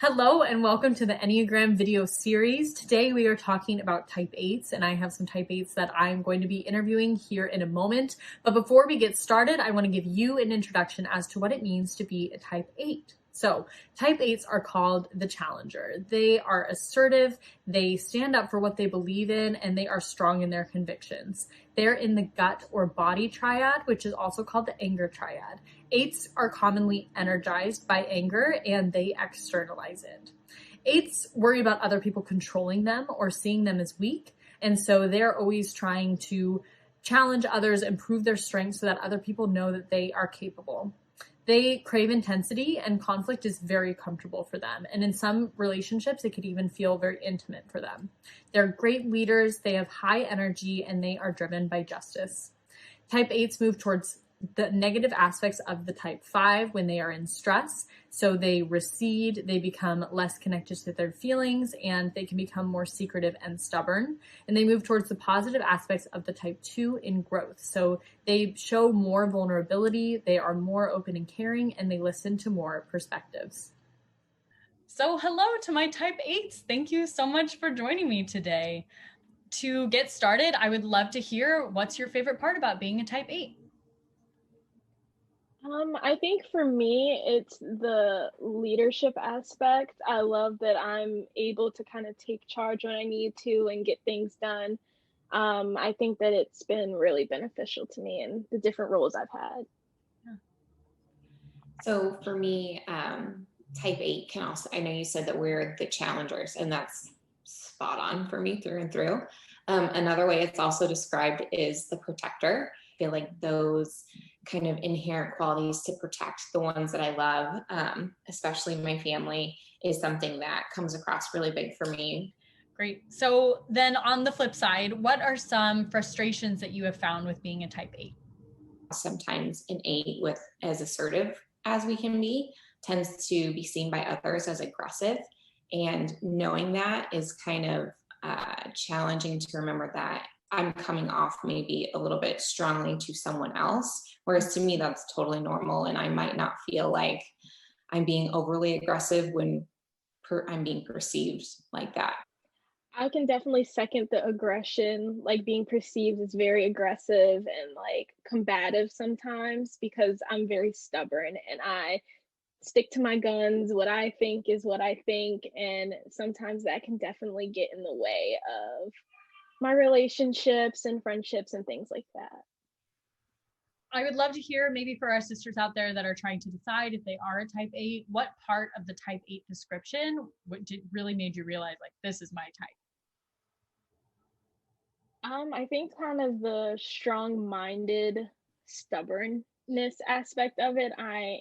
Hello and welcome to the Enneagram video series. Today we are talking about type 8s and I have some type 8s that I'm going to be interviewing here in a moment. But before we get started, I want to give you an introduction as to what it means to be a type 8. So type 8s are called the challenger. They are assertive, they stand up for what they believe in, and they are strong in their convictions. They're in the gut or body triad, which is also called the anger triad. 8s are commonly energized by anger and they externalize it. 8s worry about other people controlling them or seeing them as weak. And so they're always trying to challenge others and prove their strength so that other people know that they are capable. They crave intensity and conflict is very comfortable for them. And in some relationships, it could even feel very intimate for them. They're great leaders, they have high energy, and they are driven by justice. Type 8s move towards the negative aspects of the type 5 when they are in stress. So they recede, they become less connected to their feelings, and they can become more secretive and stubborn. And they move towards the positive aspects of the type 2 in growth. So they show more vulnerability, they are more open and caring, and they listen to more perspectives. So hello to my type 8s. Thank you so much for joining me today. To get started, I would love to hear what's your favorite part about being a type 8? I think for me, it's the leadership aspect. I love that I'm able to kind of take charge when I need to and get things done. I think that it's been really beneficial to me in the different roles I've had. So for me, type 8 can also, I know you said that we're the challengers, and that's spot on for me through and through. Another way it's also described is the protector. I feel like those kind of inherent qualities to protect the ones that I love, especially my family, is something that comes across really big for me. Great. So then on the flip side, what are some frustrations that you have found with being a type 8? Sometimes an 8, with as assertive as we can be, tends to be seen by others as aggressive. And knowing that is kind of challenging to remember that I'm coming off maybe a little bit strongly to someone else, whereas to me that's totally normal, and I might not feel like I'm being overly aggressive when I'm being perceived like that. I can definitely second the aggression, like being perceived as very aggressive and like combative sometimes because I'm very stubborn and I stick to my guns. What I think is what I think. And sometimes that can definitely get in the way of my relationships and friendships and things like that. I would love to hear, maybe for our sisters out there that are trying to decide if they are a type 8, what part of the type 8 description really made you realize, like, this is my type? I think kind of the strong-minded stubbornness aspect of it. I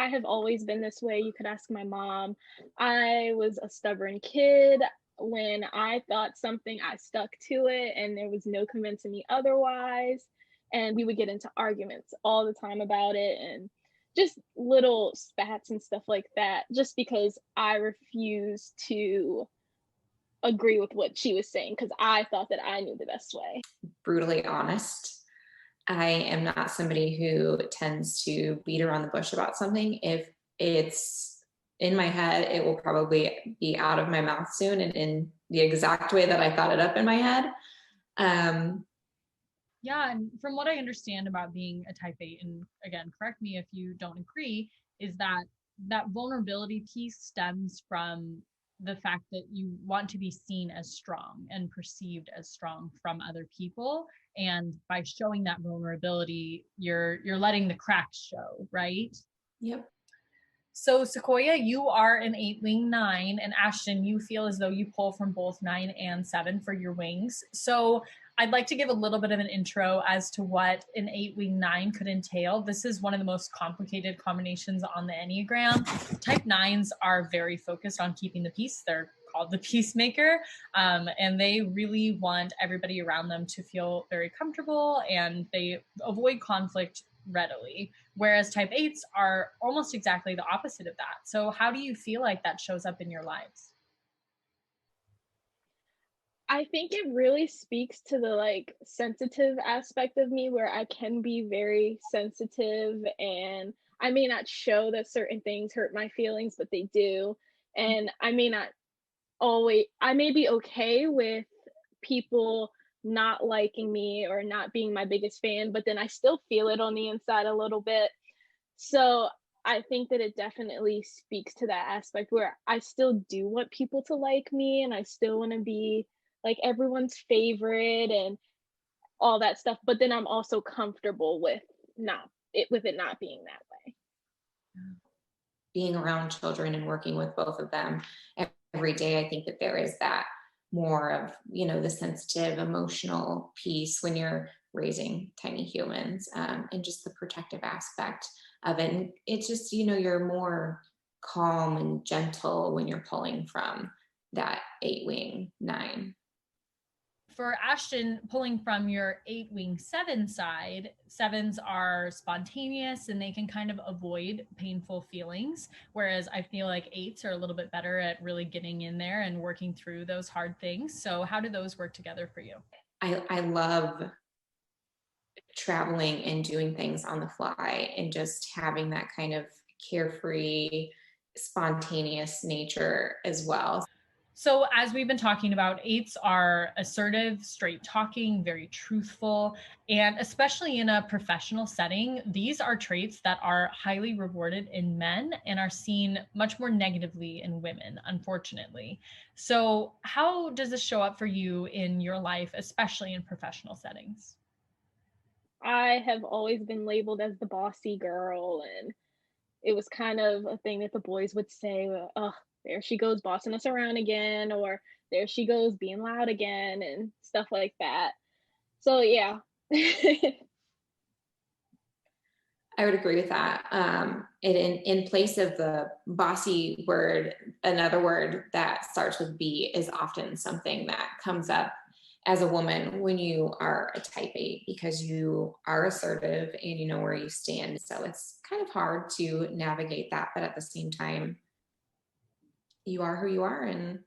have always been this way. You could ask my mom. I was a stubborn kid. When I thought something, I stuck to it, and there was no convincing me otherwise. And we would get into arguments all the time about it, and just little spats and stuff like that, just because I refused to agree with what she was saying because I thought that I knew the best way. Brutally honest. I am not somebody who tends to beat around the bush about something. If it's in my head, it will probably be out of my mouth soon and in the exact way that I thought it up in my head. Yeah, and from what I understand about being a type 8, and again, correct me if you don't agree, is that vulnerability piece stems from the fact that you want to be seen as strong and perceived as strong from other people, and by showing that vulnerability, you're letting the cracks show, right? Yep. So Sequoia, you are an 8 wing 9, and Ashton, you feel as though you pull from both 9 and 7 for your wings. So I'd like to give a little bit of an intro as to what an 8 wing 9 could entail. This is one of the most complicated combinations on the Enneagram. Type 9s are very focused on keeping the peace. They're called the peacemaker, and they really want everybody around them to feel very comfortable, and they avoid conflict readily. Whereas type 8s are almost exactly the opposite of that. So how do you feel like that shows up in your lives? I think it really speaks to the like sensitive aspect of me where I can be very sensitive and I may not show that certain things hurt my feelings, but they do. And I may be okay with people not liking me or not being my biggest fan, but then I still feel it on the inside a little bit. So I think that it definitely speaks to that aspect where I still do want people to like me and I still want to be like everyone's favorite and all that stuff, but then I'm also comfortable with it not being that way. Being around children and working with both of them every day, I think that there is that more of, the sensitive emotional piece when you're raising tiny humans, and just the protective aspect of it. And it's just, you're more calm and gentle when you're pulling from that 8-wing 9. For Ashton, pulling from your 8-wing 7 side, 7s are spontaneous and they can kind of avoid painful feelings, whereas I feel like 8s are a little bit better at really getting in there and working through those hard things. So how do those work together for you? I love traveling and doing things on the fly and just having that kind of carefree, spontaneous nature as well. So as we've been talking about, 8s are assertive, straight talking, very truthful, and especially in a professional setting, these are traits that are highly rewarded in men and are seen much more negatively in women, unfortunately. So how does this show up for you in your life, especially in professional settings? I have always been labeled as the bossy girl, and it was kind of a thing that the boys would say, oh, there she goes bossing us around again, or there she goes being loud again, and stuff like that. So, yeah. I would agree with that. In place of the bossy word, another word that starts with B is often something that comes up as a woman when you are a type 8, because you are assertive and you know where you stand. So it's kind of hard to navigate that, but at the same time, you are who you are, and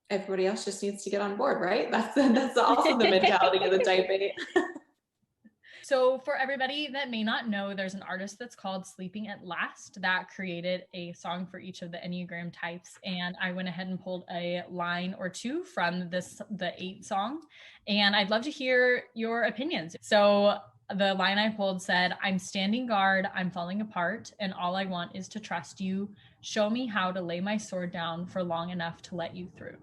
everybody else just needs to get on board, right? That's also the mentality of the type 8. So for everybody that may not know, there's an artist that's called Sleeping at Last that created a song for each of the Enneagram types. And I went ahead and pulled a line or two from the 8 song. And I'd love to hear your opinions. So the line I pulled said, "I'm standing guard, I'm falling apart, and all I want is to trust you. Show me how to lay my sword down for long enough to let you through."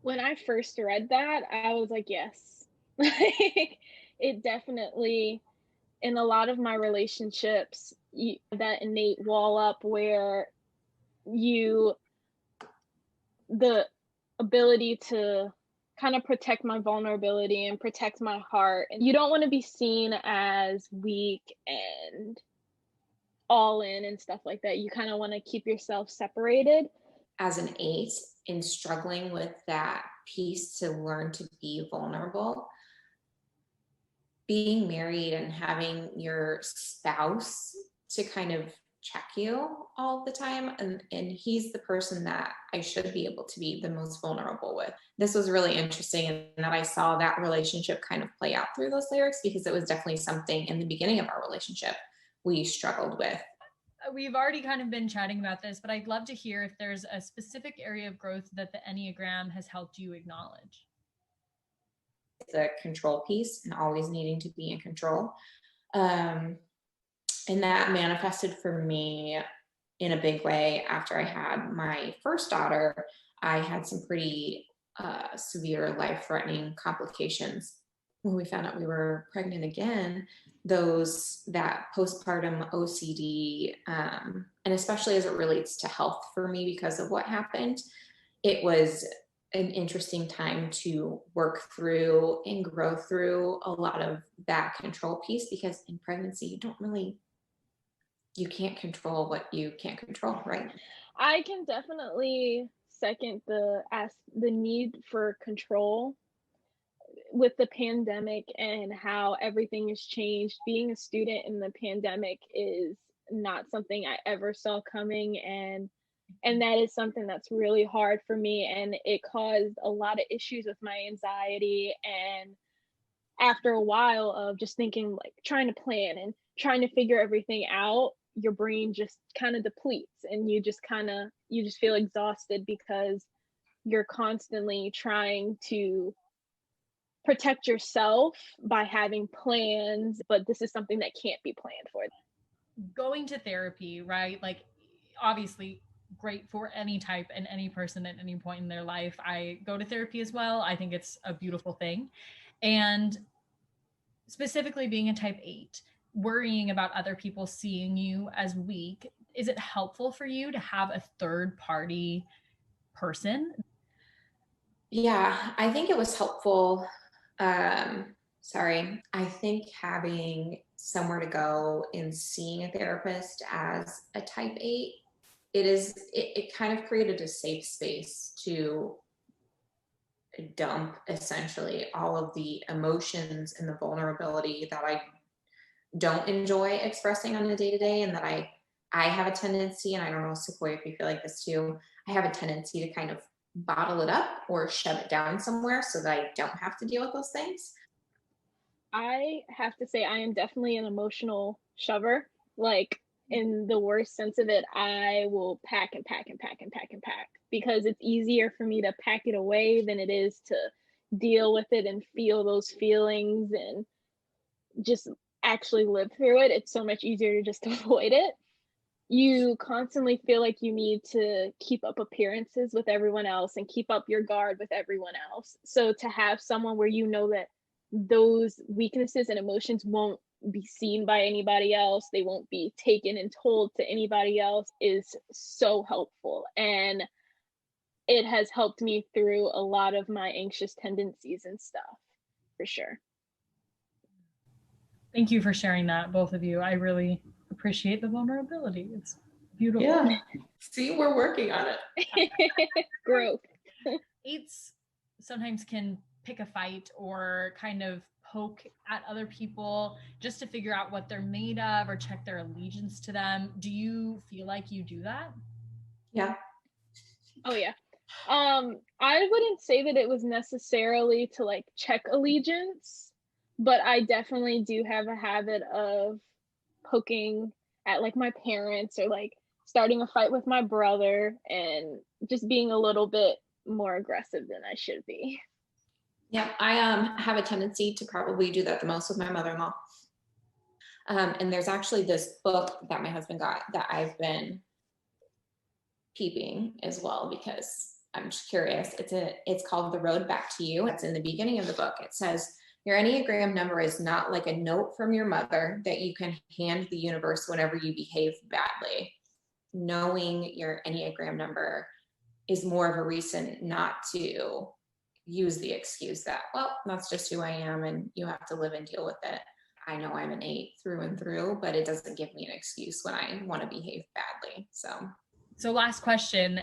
When I first read that, I was like, yes. Like, it definitely, in a lot of my relationships, that innate wall up where the ability to kind of protect my vulnerability and protect my heart. And you don't want to be seen as weak and all in and stuff like that. You kind of want to keep yourself separated. As an 8, in struggling with that piece to learn to be vulnerable, being married and having your spouse to kind of check you all the time, and he's the person that I should be able to be the most vulnerable with. This was really interesting, and that I saw that relationship kind of play out through those lyrics, because it was definitely something in the beginning of our relationship we struggled with. We've already kind of been chatting about this, but I'd love to hear if there's a specific area of growth that the Enneagram has helped you acknowledge. The control piece and always needing to be in control. And that manifested for me in a big way after I had my first daughter. I had some pretty severe life-threatening complications. When we found out we were pregnant again, that postpartum OCD, and especially as it relates to health for me because of what happened, it was an interesting time to work through and grow through a lot of that control piece, because in pregnancy, you can't control what you can't control, right? I can definitely second the need for control with the pandemic and how everything has changed. Being a student in the pandemic is not something I ever saw coming, and that is something that's really hard for me, and it caused a lot of issues with my anxiety. And after a while of just thinking, like, trying to plan and trying to figure everything out, your brain just kind of depletes, and you just feel exhausted because you're constantly trying to protect yourself by having plans, but this is something that can't be planned for. Going to therapy, right? Like, obviously great for any type and any person at any point in their life. I go to therapy as well. I think it's a beautiful thing. And specifically being a type 8, worrying about other people seeing you as weak, is it helpful for you to have a third party person? Yeah, I think it was helpful. I think having somewhere to go and seeing a therapist as a type 8, it kind of created a safe space to dump essentially all of the emotions and the vulnerability that I don't enjoy expressing on a day-to-day, and that I have a tendency, and I don't know, Sequoia, if you feel like this too, I have a tendency to kind of bottle it up or shove it down somewhere so that I don't have to deal with those things. I have to say I am definitely an emotional shover. Like, in the worst sense of it, I will pack and pack and pack and pack and pack, because it's easier for me to pack it away than it is to deal with it and feel those feelings and just actually live through it. It's so much easier to just avoid it. You constantly feel like you need to keep up appearances with everyone else and keep up your guard with everyone else. So to have someone where you know that those weaknesses and emotions won't be seen by anybody else, they won't be taken and told to anybody else, is so helpful. And it has helped me through a lot of my anxious tendencies and stuff, for sure. Thank you for sharing that, both of you. I really appreciate the vulnerability. It's beautiful. Yeah. See, we're working on it. Growth. 8s sometimes can pick a fight or kind of poke at other people just to figure out what they're made of or check their allegiance to them. Do you feel like you do that? Yeah. Oh yeah. I wouldn't say that it was necessarily to like check allegiance, but I definitely do have a habit of poking at like my parents, or like starting a fight with my brother, and just being a little bit more aggressive than I should be. Yeah, I have a tendency to probably do that the most with my mother-in-law. And there's actually this book that my husband got that I've been keeping as well, because I'm just curious. It's called The Road Back to You. It's in the beginning of the book. It says, your Enneagram number is not like a note from your mother that you can hand the universe whenever you behave badly. Knowing your Enneagram number is more of a reason not to use the excuse that, well, that's just who I am and you have to live and deal with it. I know I'm an 8 through and through, but it doesn't give me an excuse when I want to behave badly. So last question.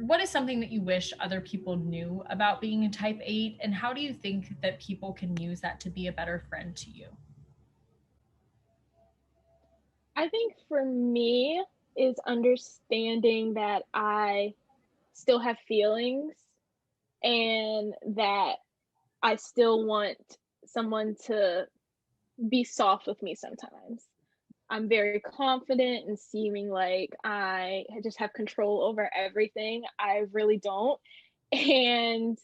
What is something that you wish other people knew about being a type 8, and how do you think that people can use that to be a better friend to you? I think for me is understanding that I still have feelings, and that I still want someone to be soft with me sometimes. I'm very confident and seeming like I just have control over everything. I really don't. And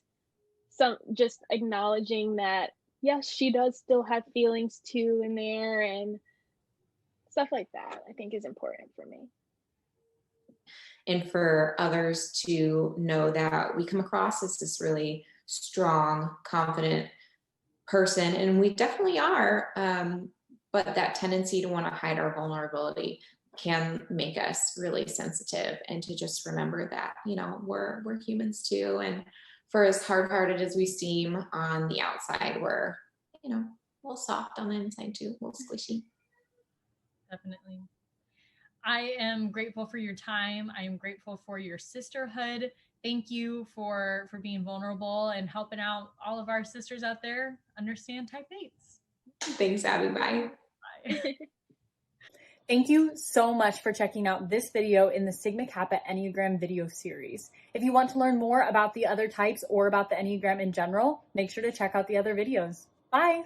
just acknowledging that, yes, she does still have feelings too in there, and stuff like that, I think is important for me. And for others to know that we come across as this really strong, confident person, and we definitely are, but that tendency to want to hide our vulnerability can make us really sensitive, and to just remember that, we're humans too. And for as hard-hearted as we seem on the outside, we're, a little soft on the inside too, a little squishy. Definitely. I am grateful for your time. I am grateful for your sisterhood. Thank you for being vulnerable and helping out all of our sisters out there understand type 8s. Thanks, Abby. Bye. Bye. Thank you so much for checking out this video in the Sigma Kappa Enneagram video series. If you want to learn more about the other types or about the Enneagram in general, make sure to check out the other videos. Bye!